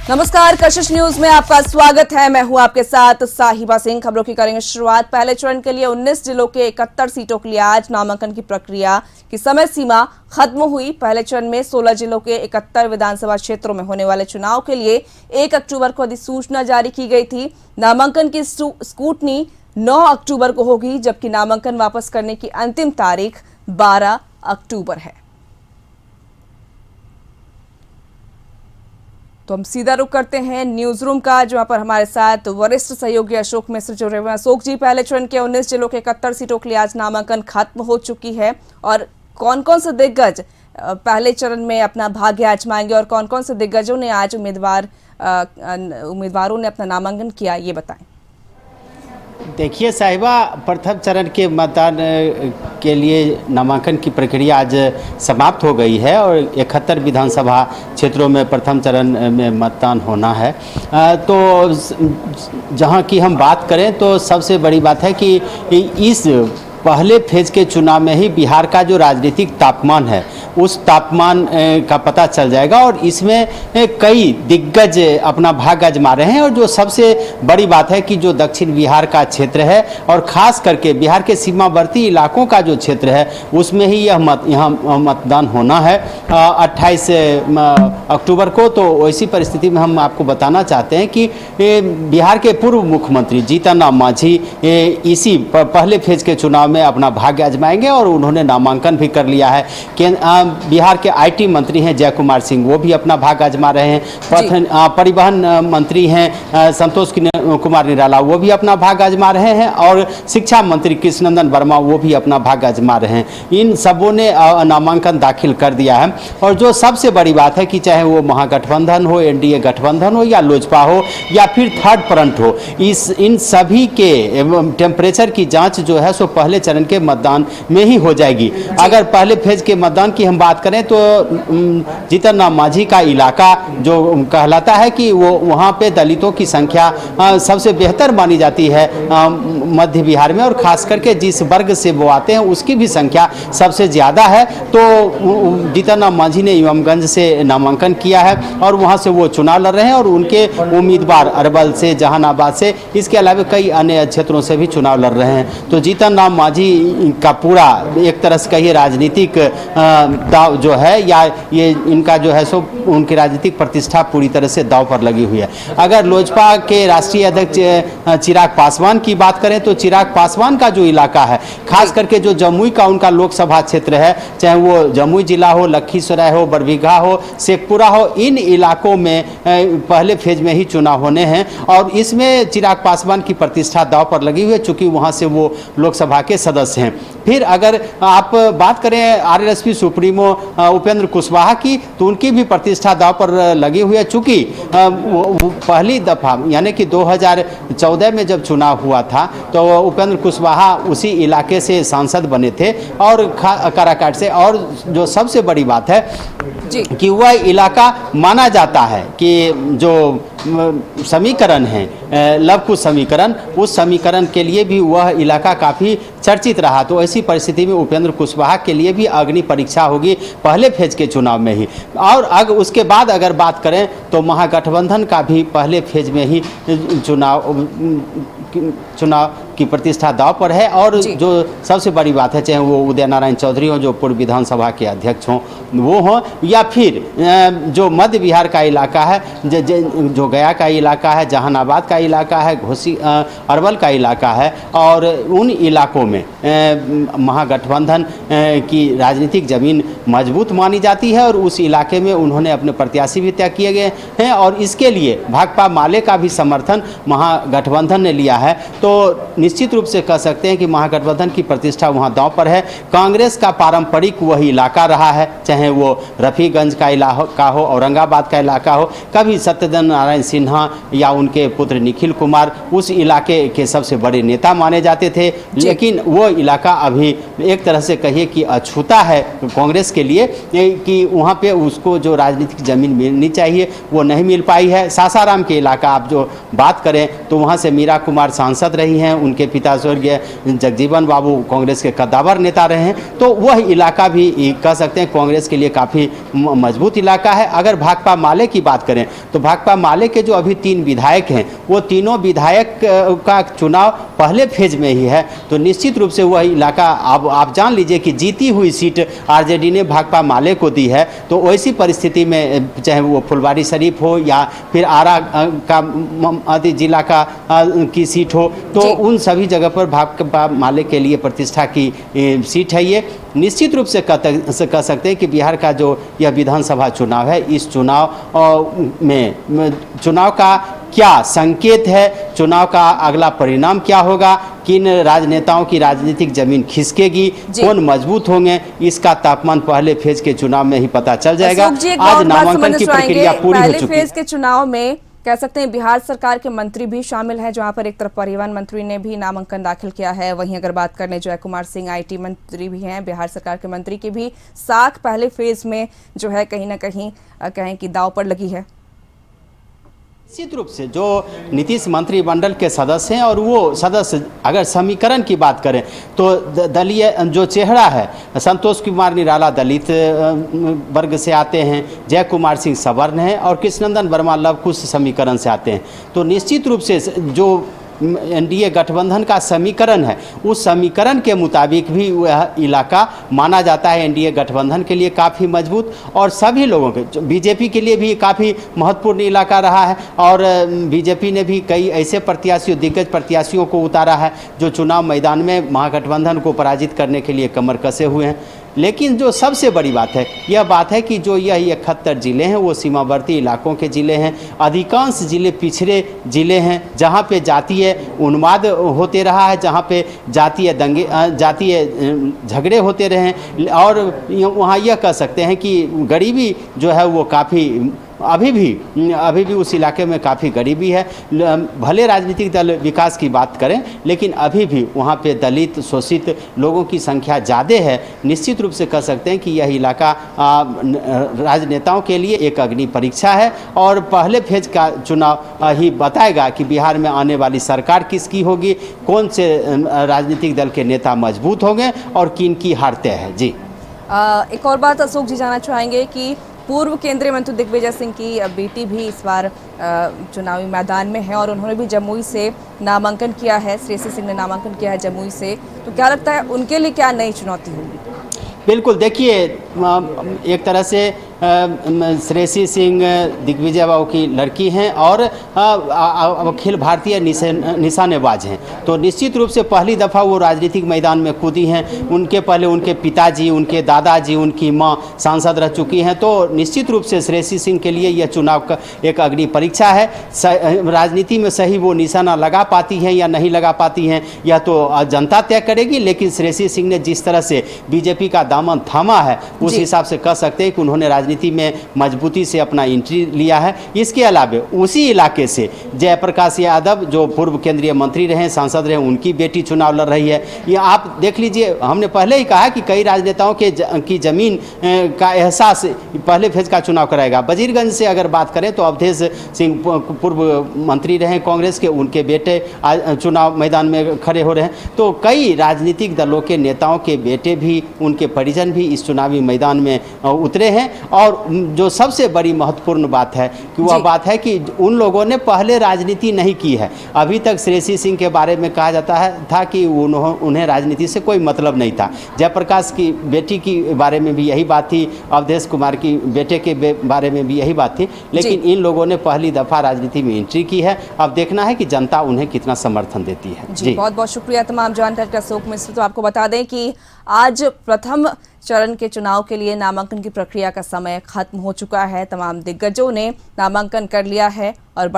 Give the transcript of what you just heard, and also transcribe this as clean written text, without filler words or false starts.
नमस्कार, कशिश न्यूज में आपका स्वागत है। मैं हूं आपके साथ साहिबा सिंह। खबरों की करेंगे शुरुआत। पहले चरण के लिए 19 जिलों के 71 सीटों के लिए आज नामांकन की प्रक्रिया की समय सीमा खत्म हुई। पहले चरण में 16 जिलों के 71 विधानसभा क्षेत्रों में होने वाले चुनाव के लिए 1 अक्टूबर को अधिसूचना जारी की गई थी। नामांकन की स्क्रूटनी 9 अक्टूबर को होगी, जबकि नामांकन वापस करने की अंतिम तारीख 12 अक्टूबर है। तो हम सीधा रुख करते हैं न्यूज रूम का, जहां पर हमारे साथ वरिष्ठ सहयोगी अशोक मिश्र जुड़े हुए हैं। अशोक जी, पहले चरण के 19 जिलों के 71 सीटों के लिए आज नामांकन खत्म हो चुकी है, और कौन कौन से दिग्गज पहले चरण में अपना भाग्य आजमाएंगे और कौन कौन से दिग्गजों ने आज उम्मीदवारों ने अपना नामांकन किया, ये बताएं। देखिए साहिबा, प्रथम चरण के मतदान के लिए नामांकन की प्रक्रिया आज समाप्त हो गई है और 71 विधानसभा क्षेत्रों में प्रथम चरण में मतदान होना है। तो जहां की हम बात करें तो सबसे बड़ी बात है कि इस पहले फेज के चुनाव में ही बिहार का जो राजनीतिक तापमान है उस तापमान का पता चल जाएगा, और इसमें कई दिग्गज अपना भाग्य आजमा रहे हैं। और जो सबसे बड़ी बात है कि जो दक्षिण बिहार का क्षेत्र है और ख़ास करके बिहार के सीमावर्ती इलाकों का जो क्षेत्र है उसमें ही यहाँ मतदान होना है 28 अक्टूबर को। तो ऐसी परिस्थिति में हम आपको बताना चाहते हैं कि बिहार के पूर्व मुख्यमंत्री जीतन राम मांझी इसी पहले फेज के चुनाव में अपना भाग्य आजमाएंगे और उन्होंने नामांकन भी कर लिया है। बिहार के आईटी मंत्री हैं जय कुमार सिंह, वो भी अपना भाग्य आजमा रहे हैं। परिवहन मंत्री हैं संतोष कुमार निराला, वो भी अपना भाग्य आजमा रहे हैं। और शिक्षा मंत्री कृष्णनंदन वर्मा, वो भी अपना भाग्य आजमा रहे हैं। इन सबों ने नामांकन दाखिल कर दिया है। और जो सबसे बड़ी बात है कि चाहे वो महागठबंधन हो, एनडीए गठबंधन हो, या लोजपा हो, या फिर थर्ड फ्रंट हो, इन सभी के टेम्परेचर की जांच जो है सो पहले चरण के मतदान में ही हो जाएगी। अगर पहले फेज के मतदान की हम बात करें तो जीतन राम मांझी का इलाका जो कहलाता है कि वो वहाँ पे दलितों की संख्या सबसे बेहतर मानी जाती है मध्य बिहार में, और खास करके जिस वर्ग से वो आते हैं उसकी भी संख्या सबसे ज़्यादा है। तो जीतन राम मांझी ने इमामगंज से नामांकन किया है और वहाँ से वो चुनाव लड़ रहे हैं, और उनके उम्मीदवार अरवल से, जहानाबाद से, इसके अलावा कई अन्य क्षेत्रों से भी चुनाव लड़ रहे हैं। तो जीतन राम मांझी का पूरा एक तरह से कहिए राजनीतिक दाव जो है, या ये इनका जो है सो उनकी राजनीतिक प्रतिष्ठा पूरी तरह से दाव पर लगी हुई है। अगर लोजपा के राष्ट्रीय अध्यक्ष चिराग पासवान की बात करें तो चिराग पासवान का जो इलाका है, खास करके जो जमुई का उनका लोकसभा क्षेत्र है, चाहे वो जमुई जिला हो, लखीसराय हो, बरबीघा हो, शेखपुरा हो, इन इलाकों में पहले फेज में ही चुनाव होने हैं। और इसमें चिराग पासवान की प्रतिष्ठा दाव पर लगी हुई है, चूँकि वहाँ से वो लोकसभा के सदस्य हैं। फिर अगर आप बात करें आरएलएसपी सुप्रीमो उपेंद्र कुशवाहा की, तो उनकी भी प्रतिष्ठा दाव पर लगी हुई है। चूँकि पहली दफ़ा यानी कि 2014 में जब चुनाव हुआ था तो उपेंद्र कुशवाहा उसी इलाके से सांसद बने थे और काराकाट से। और जो सबसे बड़ी बात है कि वह इलाका माना जाता है कि जो समीकरण है लव कुश समीकरण, उस समीकरण के लिए भी वह इलाका काफ़ी चर्चित रहा। तो ऐसी परिस्थिति में उपेंद्र कुशवाहा के लिए भी अग्नि परीक्षा होगी पहले फेज के चुनाव में ही। और उसके बाद अगर बात करें तो महागठबंधन का भी पहले फेज में ही चुनाव की प्रतिष्ठा दाव पर है। और जो सबसे बड़ी बात है, चाहे वो उदय नारायण चौधरी हो जो पूर्व विधानसभा के अध्यक्ष हों वो हों, या फिर जो मध्य बिहार का इलाका है, जो गया का इलाका है, जहानाबाद का इलाका है, घोसी अरवल का इलाका है, और उन इलाकों में महागठबंधन की राजनीतिक जमीन मजबूत मानी जाती है और उस इलाके में उन्होंने अपने प्रत्याशी भी तय किए गए हैं। और इसके लिए भाकपा माले का भी समर्थन महागठबंधन ने लिया है। तो निश्चित रूप से कह सकते हैं कि महागठबंधन की प्रतिष्ठा वहाँ दांव पर है। कांग्रेस का पारंपरिक वही इलाका रहा है, चाहे वो रफीगंज का इलाका हो, औरंगाबाद का इलाका हो। कभी सत्यनारायण सिन्हा या उनके पुत्र निखिल कुमार उस इलाके के सबसे बड़े नेता माने जाते थे, लेकिन वो इलाका अभी एक तरह से कहिए कि अछूता है कांग्रेस के लिए, कि वहाँ पे उसको जो राजनीतिक जमीन मिलनी चाहिए वो नहीं मिल पाई है। सासाराम के इलाका आप जो बात करें तो वहाँ से मीरा कुमार सांसद रही हैं, उनके पिता स्वर्गीय जगजीवन बाबू कांग्रेस के कद्दावर नेता रहे हैं, तो वह इलाका भी कह सकते हैं कांग्रेस के लिए काफ़ी मजबूत इलाका है। अगर भाकपा माले की बात करें तो भाकपा माले के जो अभी 3 विधायक हैं, वो तीनों विधायक का चुनाव पहले फेज में ही है, तो निश्चित रूप से वह इलाका अब आप जान लीजिए कि जीती हुई सीट आरजेडी ने भाकपा माले को दी है। तो वैसी परिस्थिति में चाहे वो फुलवारी शरीफ हो या फिर आरा का आदि जिला का की सीट हो, तो उन सभी जगह पर भाकपा माले के लिए प्रतिष्ठा की सीट है। ये निश्चित रूप से कह सकते हैं कि बिहार का जो यह विधानसभा चुनाव है, इस चुनाव का क्या संकेत है, चुनाव का अगला परिणाम क्या होगा, किन राजनेताओं की राजनीतिक जमीन खिसकेगी, कौन मजबूत होंगे, इसका तापमान पहले फेज के चुनाव में ही पता चल जाएगा। आज नामांकन की प्रक्रिया पूरी हो चुकी है। पहले फेज के चुनाव में कह सकते हैं बिहार सरकार के मंत्री भी शामिल हैं, जहां पर एक तरफ परिवहन मंत्री ने भी नामांकन दाखिल किया है, वहीं अगर बात करें जय कुमार सिंह आईटी मंत्री भी हैं, बिहार सरकार के मंत्री की भी साख पहले फेज में जो है कहीं ना कहीं कहें कि दांव पर लगी है। निश्चित रूप से जो नीतीश मंत्रिमंडल के सदस्य हैं, और वो सदस्य अगर समीकरण की बात करें तो दलीय जो चेहरा है, संतोष कुमार निराला दलित वर्ग से आते हैं, जय कुमार सिंह सवर्ण हैं और कृष्णनंदन वर्मा लवकुश समीकरण से आते हैं। तो निश्चित रूप से जो एनडीए गठबंधन का समीकरण है, उस समीकरण के मुताबिक भी वह इलाका माना जाता है एनडीए गठबंधन के लिए काफ़ी मजबूत, और सभी लोगों के बीजेपी के लिए भी काफ़ी महत्वपूर्ण इलाका रहा है। और बीजेपी ने भी कई ऐसे प्रत्याशियों, दिग्गज प्रत्याशियों को उतारा है जो चुनाव मैदान में महागठबंधन को पराजित करने के लिए कमर कसे हुए हैं। लेकिन जो सबसे बड़ी बात है, यह बात है कि जो यह 71 ज़िले हैं वो सीमावर्ती इलाकों के ज़िले हैं। अधिकांश ज़िले पिछड़े ज़िले हैं, जहाँ पे जातीय उन्माद होते रहा है, जहाँ पे जातीय दंगे, जातीय झगड़े होते रहे हैं, और वहाँ यह कह सकते हैं कि गरीबी जो है वो काफ़ी अभी भी उस इलाके में काफ़ी गरीबी है। भले राजनीतिक दल विकास की बात करें, लेकिन अभी भी वहाँ पे दलित शोषित लोगों की संख्या ज़्यादा है। निश्चित रूप से कह सकते हैं कि यह इलाका राजनेताओं के लिए एक अग्नि परीक्षा है, और पहले फेज का चुनाव ही बताएगा कि बिहार में आने वाली सरकार किसकी होगी, कौन से राजनीतिक दल के नेता मजबूत होंगे और किन की हार तय है। जी एक और बात अशोक जी जानना चाहेंगे कि पूर्व केंद्रीय मंत्री दिग्विजय सिंह की बेटी भी इस बार चुनावी मैदान में है, और उन्होंने भी जमुई से नामांकन किया है, श्रेयसी सिंह ने नामांकन किया है जमुई से, तो क्या लगता है उनके लिए क्या नई चुनौती होगी? बिल्कुल, देखिए एक तरह से श्रेयसी सिंह दिग्विजय बाबू की लड़की हैं और अखिल भारतीय निशानेबाज हैं, तो निश्चित रूप से पहली दफ़ा वो राजनीतिक मैदान में कूदी हैं। उनके पहले उनके पिताजी, उनके दादाजी, उनकी मां सांसद रह चुकी हैं, तो निश्चित रूप से श्रेयसी सिंह के लिए यह चुनाव का एक अग्नि परीक्षा है। राजनीति में सही वो निशाना लगा पाती हैं या नहीं लगा पाती हैं, यह तो जनता तय करेगी। लेकिन श्रेयसी सिंह ने जिस तरह से बीजेपी का दामन थामा है, उस हिसाब से कह सकते हैं कि उन्होंने राजनीति में मजबूती से अपना एंट्री लिया है। इसके अलावा उसी इलाके से जयप्रकाश यादव जो पूर्व केंद्रीय मंत्री रहे, सांसद रहे, उनकी बेटी चुनाव लड़ रही है। ये आप देख लीजिए, हमने पहले ही कहा कि कई राजनेताओं की जमीन का एहसास पहले फेज का चुनाव कराएगा। वजीरगंज से अगर बात करें तो अवधेश सिंह पूर्व मंत्री रहे कांग्रेस के, उनके बेटे चुनाव मैदान में खड़े हो रहे हैं। तो कई राजनीतिक दलों के नेताओं के बेटे भी, उनके परिजन भी इस चुनावी मैदान में उतरे हैं। और जो सबसे बड़ी महत्वपूर्ण बात है कि वह बात है कि उन लोगों ने पहले राजनीति नहीं की है। अभी तक श्रेयसी सिंह के बारे में कहा जाता था कि उन्हें राजनीति से कोई मतलब नहीं था। जयप्रकाश की बेटी की बारे में भी यही बात थी, अवधेश कुमार की बेटे के बारे में भी यही बात थी। लेकिन इन लोगों ने पहली दफ़ा राजनीति में एंट्री की है। अब देखना है कि जनता उन्हें कितना समर्थन देती है। जी बहुत बहुत शुक्रिया तमाम जानकारी का अशोक मिश्र। तो आपको बता दें कि आज प्रथम चरण के चुनाव के लिए नामांकन की प्रक्रिया का समय खत्म हो चुका है। तमाम दिग्गजों ने नामांकन कर लिया है और